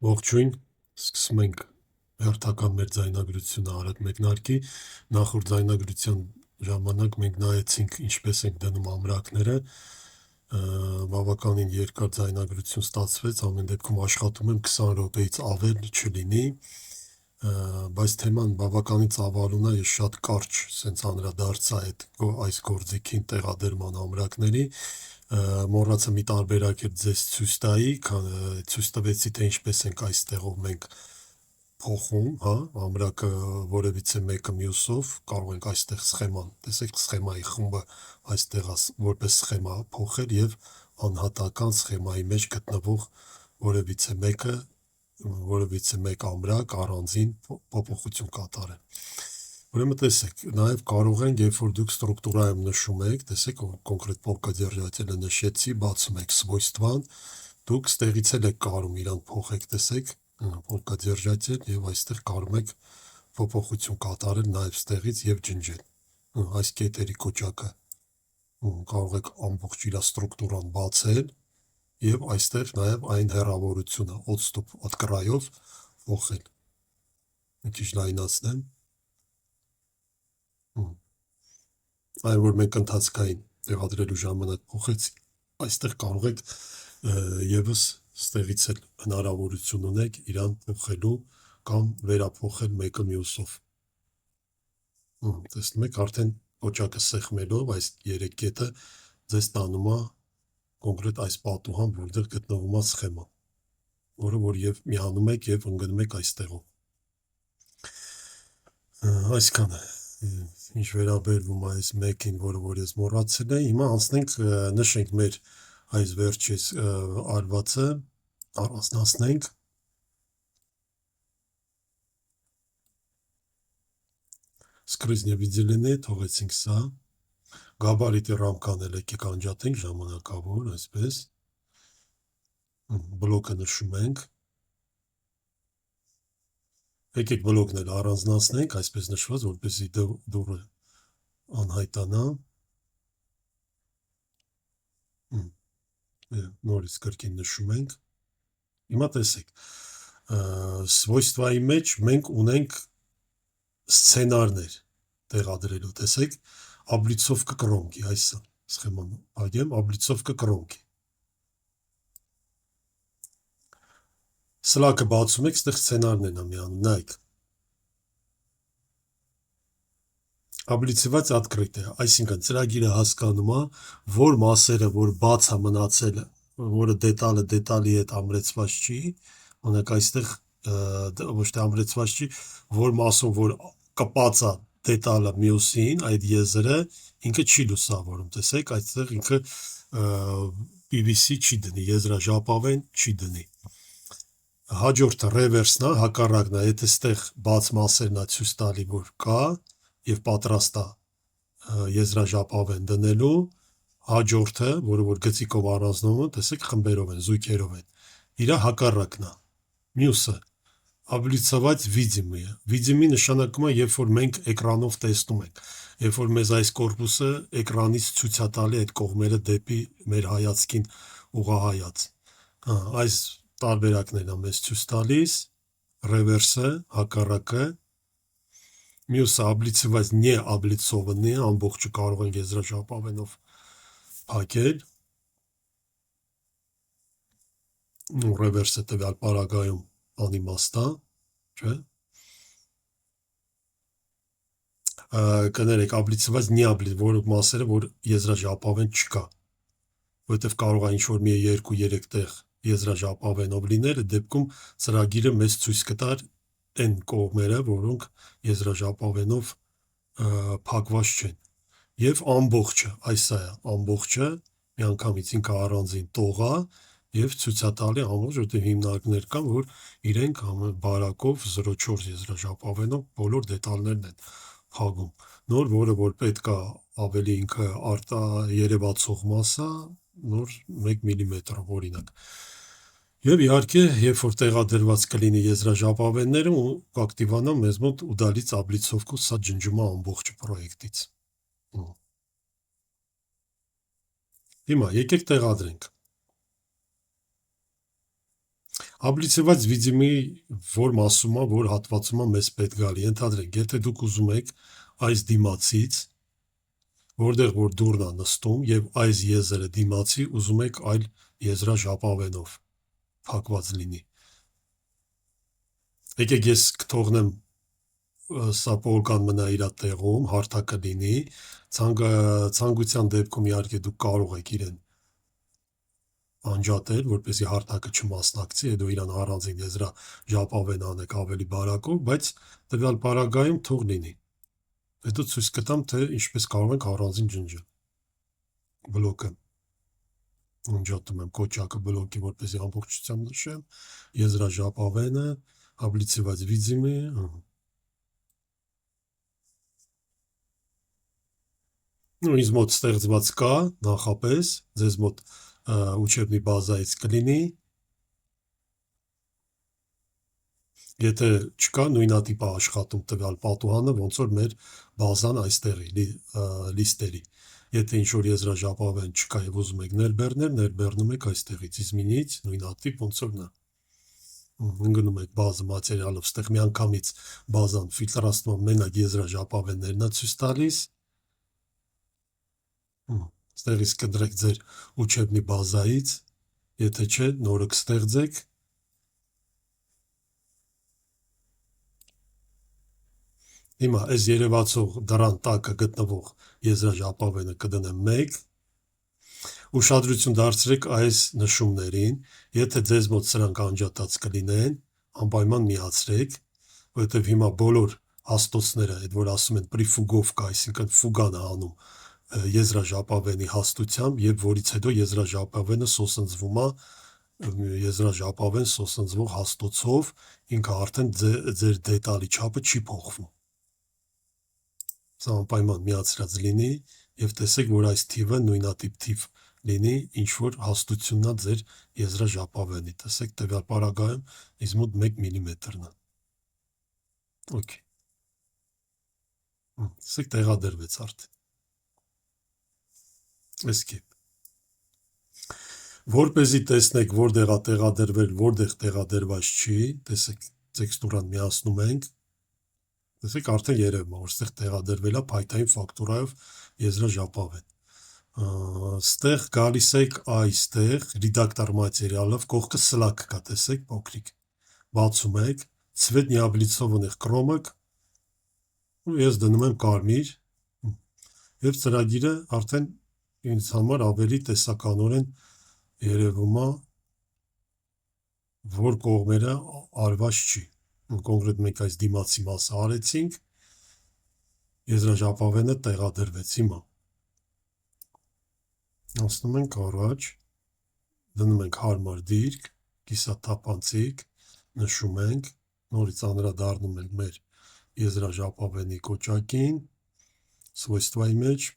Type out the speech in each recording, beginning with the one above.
Ողջույն, սկսում ենք հերթական մեր ձայնագրությունը արագ մեկնարկի, նախորդ ձայնագրության ժամանակ մենք նայեցինք ինչպես ենք դնում ամրակները, բավականին երկար ձայնագրություն ստացվեց, ամեն դեպքում աշխատում եմ 20 րոպեից ավել չլինի, բայց թեման բավականին ծավալուն է, ես շատ կարճ սենց անդրադարձա այս գործիքին տեղադրման ամրակների, մոռացա մի տարբերակ էր ձեզ ցույց տայի, ցույց տվեցի, թե ինչպես ենք այստեղով մենք փոխում, հա, ամրակը որևիցե մեկը մյուսով, կարող ենք այստեղ սխեման, տեսեք սխեմայի խումբը այստեղ որպես սխեմա փոխել եւ անհատական սխեմայի մեջ գտնվող որևիցե մեկ ամրակ առանձին փոփոխություն կատարել։ Ուրեմն տեսեք, նաև կարող ենք, երբ որ դուք ստրուկտուրայում նշում եք, տեսեք, կոնկրետ փոխկադրյալը նշեցի, բացում եք свойствան, դուք ստեղից էլ եք կարում իրան փոխեք, տեսեք, փոխկադրյալ եւ այստեղ կարում եք փոփոխություն կատարել նաև ստեղից եւ ջնջել։ Այս կետերի կոճակը կարող եք ամբողջ իր ստրուկտուրան բացել եւ այստեղ նաև այն հեռավորությունը odstop od краёв փոխել։ Մի քիչ լայնացնեմ։ Այն որ մենք ընթացքային տեղադրելու ժամանակ փոխեցինք, այստեղ կարող եք եւս ստեղից էլ հնարավորություն ունեք իրան փոխելու կամ վերափոխել մեկը մյուսով։ Տեսնում եք, արդեն կոճակը սեղմելով այս 3 կետը ձեզ տանում է կոնկրետ այս պատուհան, որտեղ գտնվում է սխեմա, որը որ եւ միանում եք եւ ընկնում եք այստեղով։ Այսքանը ինչ վերաբերվում այս մեկին, որը որ ես մոռացել եմ, հիմա անցնենք նշենք մեր այս վերջից արվածը, առանձնացնենք скрытие выделены, թողեցինք սա, գաբարիտի ռամքան էլ եկեք անջատենք ժամանակավոր, այսպես, բլոկը նշում ենք, եկեք բլոկն էլ առանձնացնենք, այսպես նշված, որպեսզի դուռը անհայտանա, նորից կրկին նշում ենք, հիմա տեսեք, свойствայի մեջ մենք ունենք սցենարներ տեղադրելու, տեսեք, облицовка կրոնքի, այսա, սխեման այդեմ, облицовка կրոնքի, սլակը բացում եք, ստեղ սցենարներն է միանում, նայք, облицевать открытие, այսինքն ծրագիրը հասկանում է, որ մասերը, որ բաց է մնացել, որը դետալի հետ ամրեցված չի, օրինակ այստեղ ոչ թե ամրեցված չի, որ մասով որ կպած է դետալը մյուսին, այդ եզրը ինքը չի լուսավորում, տեսեք, այստեղ ինքը PVC չի դնի, եզրաժապավեն չի դնի։ Հաջորդը ռևերսն է, հակառակն է, եթե ստեղ բաց մասերն է ցույց տալի, որ կա եւ պատրաստ է եզրաժապավեն դնելու, հաջորդը, որը որ գծիկով առանձնվում է, տեսեք խմբերով են, զույգերով են, իրա հակառակն է, մյուսը облицовать видимые, видимый նշանակում է, երբ որ մենք էկրանով տեսնում ենք, երբ որ մեզ այս կորպուսը էկրանից ցույց է տալի այդ կողմերը դեպի մեր հայացքին ուղղահայաց, այս տարբերակներն է մեզ ցույց տալիս, ռևերսը, հակառակը, մյուսը облицевать не облицованные, ամբողջը կարող են եզրաժապավենով փակել, ռևերսը տվյալ պարագայում անիմաստ է, չէ, կներեք, облицевать не облицовать, որ մասերը, որ եզրաժապավեն չկա, որովհետև կարող է ինչ-որ մի 2-3 տեղ եզրաժապավենով լինել, այդ դեպքում ծրագիրը մեզ ցույց կտար այն կողմերը, որոնք եզրաժապավենով փակված չեն, եւ ամբողջը, այսա է, ամբողջը միանգամից ինքը առանձին տող է եւ ցույց է տալի ամբողջ, որտեղ հիմնարկներ կան, որ իրենք բարակով 0.4 եզրաժապավենով բոլոր դետալներն են փակում, նոր որը որ պետք է ավելի ինքը երևացող մասը, նոր 1 մմ օրինակ։ Եվ իհարկե, երբ որ տեղադրված կլինի եզրաժապավենները, կակտիվանա մեզ մոտ удалить облицовку, սա ջնջում է ամբողջ պրոյեկտից։ Հիմա եկեք տեղադրենք։ Աբլիցիված վիդիմի որ մասում է, որ հատվածում է մեզ պետք գալի, ենթադրենք, եթե դուք ուզում եք այս դիմացից, որտեղ որ դուրն է նստում եւ այս եզրը դիմացի ուզում եք այլ եզրաժապավենով փակված լինի։ Եկեք ես կթողնեմ սա պոլկան մնա իր տեղում, հարթակը լինի, ցանկության դեպքում իհարկե դուք կարող եք իրեն անջատել, որպեսզի հարթակը չմասնակցի, հետո իրան առանձին եզրաժապավեն անեք ավելի բարակով, բայց տվյալ պարագայում թող լինի։ Հետո ցույց կտամ, թե ինչպես կարող ենք առանձին ջնջել բլոկը։ Անջատում եմ կոճակը բլոկի, որպեսզի ամբողջությամբ նշեմ, եզրաժապավենը, աբլիցիված վիդիմի, ինձ մոտ ստեղծված կա նախապես, ձեզ մոտ ուչեբնի բազայից կլինի, եթե չկա նույնատիպ աշխատում տվյալ պատուհանը, ոնց որ մեր բազան այստեղի լիստերի, եթե ինչ-որ եզրաժապավեն չկա և ուզում եք ներբեռնում եք այստեղից, իզմինից, նույնատիպ, ոնց որ նա, ընգնում եք բազը մատերիալով, ստեղ միանգամից բազան ֆիլտրացնում մենակ եզրաժապավեններն է ցույց տալիս, ստեղից կդրեք ձեր ուչեբնի բազայից, եթե չէ, նորը կստեղծեք, հիմա այս երևացող դրան տակը գտնվող եզրաժապավենը կդնեմ 1, ուշադրություն դարձրեք այս նշումներին, եթե ձեզ մոտ սրանք անջատած կլինեն, անպայման միացրեք, որովհետև հիմա բոլոր հաստոցները, այդ որ ասում են պրիֆուգովկա, այսինքն ֆուգան է անում եզրաժապավենի հաստությամբ եւ որից հետո եզրաժապավենը սոսնձվում է եզրաժապավեն սոսնձվող հաստոցով, ինքը արդեն ձեր դետալի չափը չի փոխվում։ Սա անպայման միացրած լինի եւ տեսեք, որ այս թիվը նույնատիպ թիվ լինի, ինչ որ հաստությունն է ձեր եզրաժապավենի։ Տեսեք, տվյալ պարագայում ինձ մոտ 1 մմ-ն է։ Okay։ Տեսեք, տեղադրվեց արդեն։ Escape։ Որպեսզի տեսնեք, որտեղ է տեղադրվել, որտեղ տեղադրված չի, տեսեք, տեքստուրան միացնում ենք, տեսեք, արդեն երևում է, որ ստեղ տեղադրվել է փայտային ֆակտորայով եզրաժապավեն։ Ստեղ գալիս եք այստեղ, ռեդակտոր մատերիալով, կողքը սլակ կա, տեսեք, փոքրիկ, բացում եք, цвет необлицованных кромок, ես դնում եմ կարմիր, եւ ծրագիրը արդեն ինձ համար ավելի տեսականորեն երևում է, որ կողմերը արված չի։ Կոնկրետ մենք այս դիմացի մասը արեցինք, եզրաժապավենը տեղադրվեց հիմա։ Անցնում ենք առաջ, դնում ենք հարմար դիրք, կիսաթափանցիկ, նշում ենք, նորից անդրադառնում ենք մեր եզրաժապավենի կոճակին, свойствայի մեջ,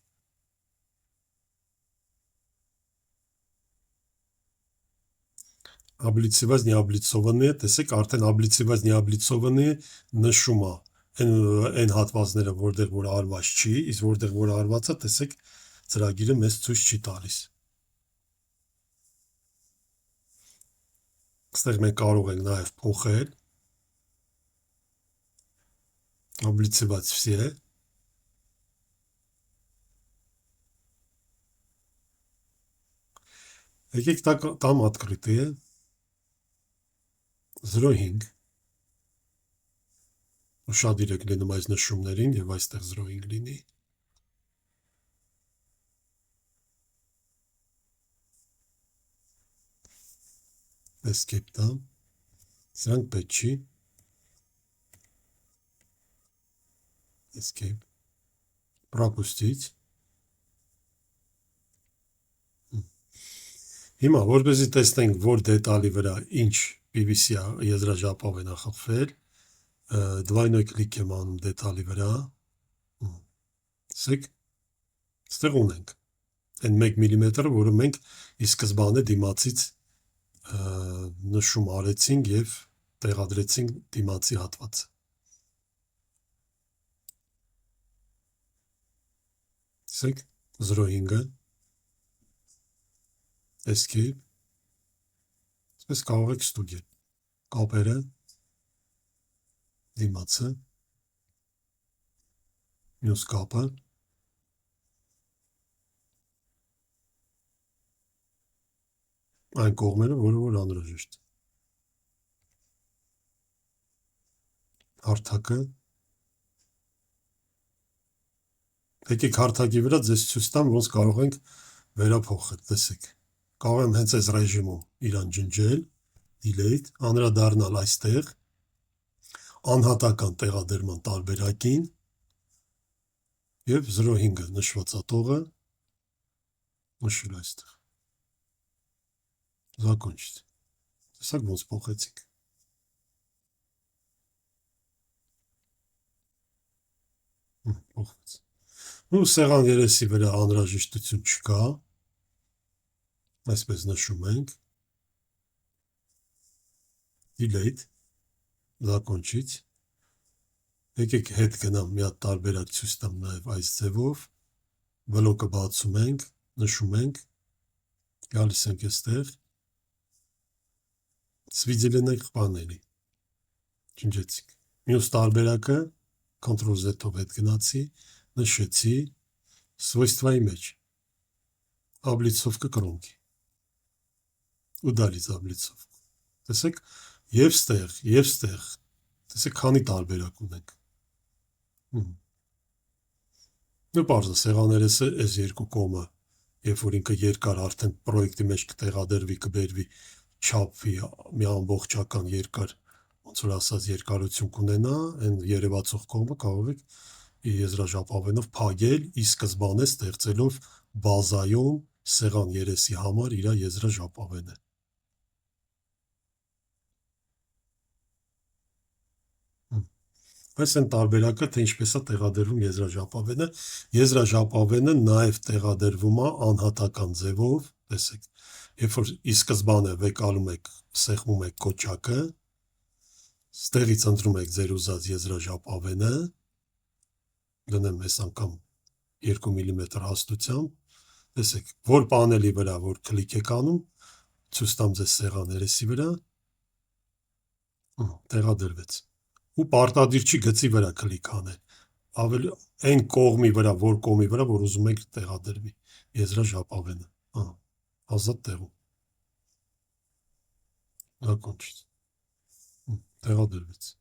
облицевать необлицованные, տեսեք, արդեն облицевать необлицованные նշում է այն հատվածները, որտեղ որ արված չի, իսկ որտեղ որ արված է, տեսեք, ծրագիրը մեզ ցույց չի տալիս։ Այստեղ մենք կարող ենք նաև փոխել облицевать все, եկեք там открытые, 0.5, ուշադիր եք լինում այս նշումներին եւ այստեղ 0.5 լինի։ Escape տամ, սրանք պետք չի, Escape, пропустить։ Հիմա, որպեսզի տեսնենք, որ դետալի վրա ինչ PVC եզրաժապավեն է խփվել, двойной клик եմ անում դետալի վրա, տեսեք, ստեղ ունենք այն 1 մմ-ը, որը մենք ի սկզբանե դիմացից նշում արեցինք եւ տեղադրեցինք դիմացի հատվածը։ Տեսեք, 0.5-ը, Escape, այսպես կարող եք ստուգել։ կապերը, դիմացը, մյուս կապը, այն կողմերը, որը որ անհրաժեշտ, հարթակը, եկեք հարթակի վրա ձեզ ցույց տամ, ոնց կարող ենք վերափոխել, տեսեք, կարող եմ հենց այս ռեժիմում իրան ջնջել, delete, անդրադառնալ այստեղ, անհատական տեղադրման տարբերակին և 0.5-ը նշվածատողը նշել այստեղ, закончить, տեսակ ոնց փոխեցիք, փոխվեց, ու սեղան երեսի վրա անհրաժեշտություն չկա, այսպես նշում ենք, delete, закончить, եկեք հետ գնամ մի հատ տարբերակ ցույց տամ նաև այս ձևով, բլոկը բացում ենք, նշում ենք, գալիս ենք այստեղ, սվիդիլենեք պանելի, ջնջեցիք, մյուս տարբերակը, Ctrl-Z-ով հետ գնացի, նշեցի, свойствայի մեջ, облицовка կրոնքի, удалить облицовку, տեսեք, և ստեղ, տեսեք, քանի տարբերակ ունենք, ու պարզ է, սեղաներեսը այս երկու կողմը, երբ որ ինքը երկար արդեն պրոյեկտի մեջ կտեղադրվի, կբերվի, չափվի, մի ամբողջական երկար, ոնց որ ասած երկարություն կունենա, այն երևացող կողմը կարող եք եզրաժապավենով փակել, ի սկզբանե ստեղծելով բազայում սեղան երեսի համար իր եզրաժապավենը։ Այս են տարբերակը, թե ինչպես է տեղադրվում եզրաժապավենը։ Եզրաժապավենը նաև տեղադրվում է անհատական ձևով, տեսեք, երբ որ ի սկզբանե վեկալում եք, սեղմում եք կոճակը, ստեղից ընտրում եք ձեր ուզած եզրաժապավենը, դնեմ այս անգամ 2 մմ հաստությամբ, տեսեք, որ պանելի վրա, որ կլիկ եք անում, ցույց տամ ձեզ սեղան երեսի վրա, տեղադրվեց, ու պարտադիր չի գծի վրա կլիկ անել, ավելի այն կողմի վրա, որ ուզում եք տեղադրվի եզրաժապավենը, ազատ տեղում, закончить, տեղադրվեց։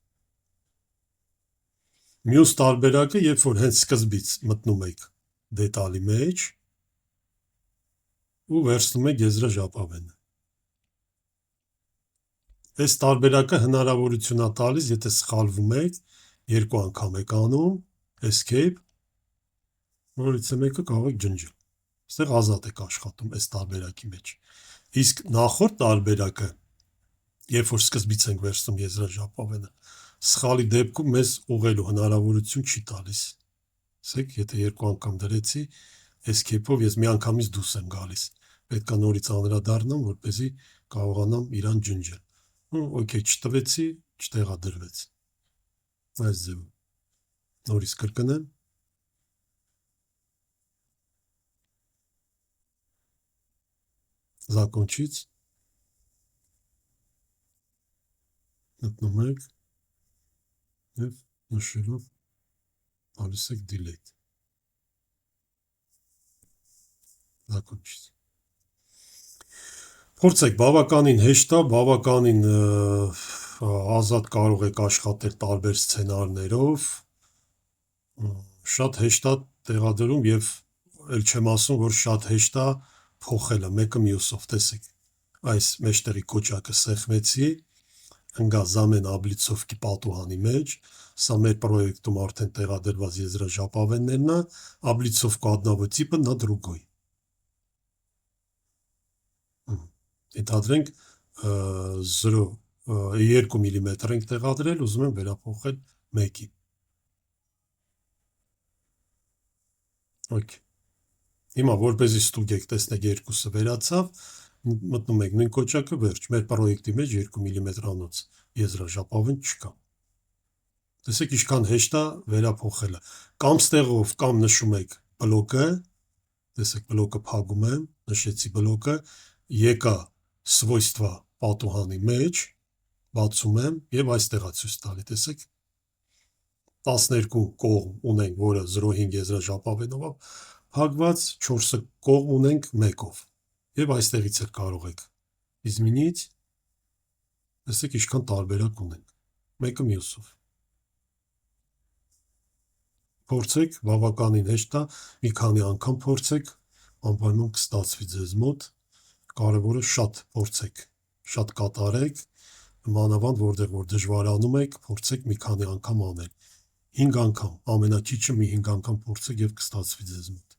Մյուս տարբերակը, երբ որ հենց սկզբից մտնում եք դետալի մեջ ու վերցնում եք եզրաժապավենը։ Այս տարբերակը հնարավորություն է տալիս, եթե սխալվում եք, երկու անգամ եք անում, escape, որից մեկը կարող եք ջնջել։ Այստեղ ազատ եք աշխատում այս տարբերակի մեջ։ Իսկ նախորդ տարբերակը, երբ որ սկզբից ենք վերցնում եզրաժապավենը, սխալի դեպքում մեզ ուղղելու հնարավորություն չի տալիս։ Ասեք, եթե երկու անգամ դրեցի, escape-ով ես մի անգամից դուրս եմ գալիս։ Պետք է նորից անդրադառնամ, որպեսզի կարողանամ իրան ջնջել։ Okay, չտվեցի, չտեղադրվեց։ Այս ձևով։ Նորից կրկնեմ։ Закончить։ Մտնում եք և նշելով տալիս եք delete, закончить։ Փորձեք, բավականին հեշտ է, բավականին ազատ կարող եք աշխատել տարբեր սցենարներով, շատ հեշտ է տեղադրում և էլ չեմ ասում, որ շատ հեշտ է փոխելը մեկը մյուսով, տեսեք, այս մեջտեղի կոճակը սեղմեցի, ընկա Zamen облицовки պատուհանի մեջ, սա մեր պրոյեկտում արդեն տեղադրված եզրաժապավեններն է, облицовку одного типа на другой։ Ենթադրենք 2 մմ ենք տեղադրել, ուզում եմ վերափոխել 1-ի։ Okay։ Հիմա որպեսզի ստուգեք, տեսնեք երկուսը վերացավ, մտնում եք նույն կոճակը, վերջ, մեր պրոյեկտի մեջ 2 մմ-անոց եզրաժապավեն չկա։ Տեսեք, ինչքան հեշտ է վերափոխելը։ Կամ ստեղով, կամ նշում եք բլոկը, տեսեք, բլոկը փակում եմ, նշեցի բլոկը, եկա свойства պատուհանի մեջ, բացում եմ եւ այստեղ է ցույց տալի, տեսեք 12 կողմ ունենք, որը 0,5 եզրաժապավենով է փակված, 4-ը կողմ ունենք 1-ով։ Եվ այստեղից էլ կարող եք изменить, տեսեք ինչքան տարբերակ ունենք, մեկը մյուսով։ Փորձեք, բավականին հեշտ է, մի քանի անգամ փորձեք, անպայման կստացվի ձեզ մոտ, կարևորը շատ փորձեք, շատ կատարեք, մանավանդ որտեղ որ դժվարանում եք, փորձեք մի քանի անգամ անել։ 5 անգամ, ամենաքիչը մի 5 անգամ փորձեք եւ կստացվի ձեզ մոտ։